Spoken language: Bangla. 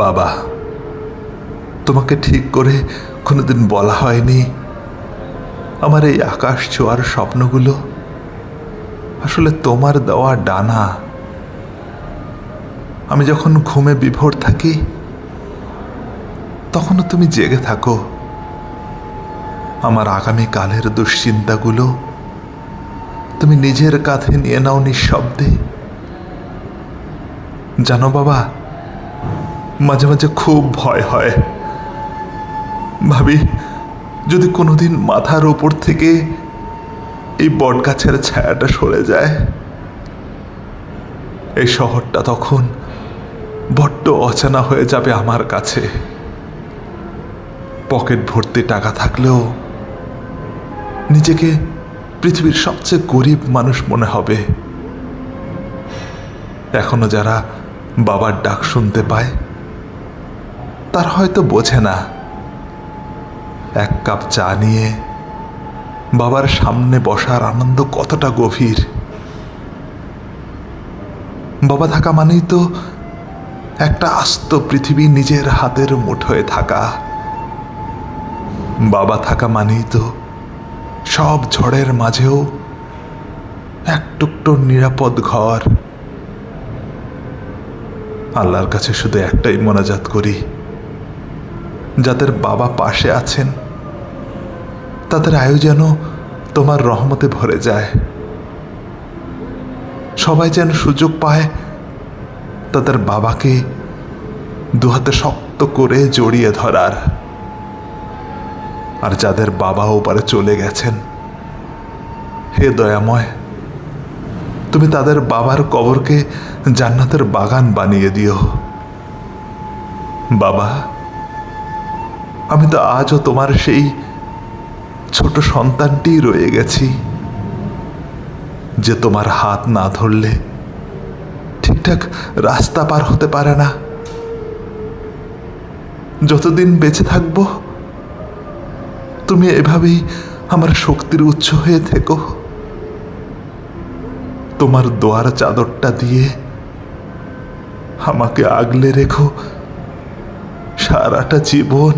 বাবা, তোমাকে ঠিক করে কোনোদিন বলা হয়নি আমার এই আকাশ ছোঁয়ার স্বপ্নগুলো আসলে তোমার দেওয়া ডানা। আমি যখন ঘুমে বিভোর থাকি তখনও তুমি জেগে থাকো। আমার আগামীকালের দুশ্চিন্তাগুলো তুমি নিজের কাঁধে নিয়ে নাও নিঃশব্দে। জানো বাবা, মাঝে মাঝে খুব ভয় হয়। ভাবি, যদি কোনোদিন মাথার ওপর থেকে এই বটগাছের ছায়াটা সরে যায়, এই শহরটা তখন বড্ড অচেনা হয়ে যাবে আমার কাছে। পকেট ভর্তি টাকা থাকলেও নিজেকে পৃথিবীর সবচেয়ে গরিব মানুষ মনে হবে। এখনো যারা বাবার ডাক শুনতে পায় তার হয়তো বোঝে না এক কাপ চা নিয়ে বাবার সামনে বসার আনন্দ কতটা গভীর। বাবা থাকা মানেই তো একটা আস্ত পৃথিবী নিজের হাতের মুঠোয় থাকা। বাবা থাকা মানেই তো সব ঝড়ের মাঝেও এক টুকটো নিরাপদ ঘর। আল্লাহর কাছে শুধু একটাই মোনাজাত করি, যাদের বাবা পাশে আছেন তাদের আয়ু যেন তোমার রহমতে ভরে যায়। সবাই যেন সুযোগ পায় তাদের বাবাকে দুহাতে শক্ত করে জড়িয়ে ধরার। আর যাদের বাবা ওপারে চলে গেছেন, হে দয়াময়, তুমি তাদের বাবার কবরকে জান্নাতের বাগান বানিয়ে দিও। বাবা, আমি তো আজও তোমার সেই ছোট সন্তানটি রয়ে গেছি, যে তোমার হাত না ধরলে ঠিকঠাক রাস্তা পার হতে পারে না। যতদিন বেঁচে থাকব তুমি এভাবেই আমার শক্তির উৎস হয়ে থেকো। তোমার দোয়ার চাদরটা দিয়ে আমাকে আগলে রেখো সারাটা জীবন।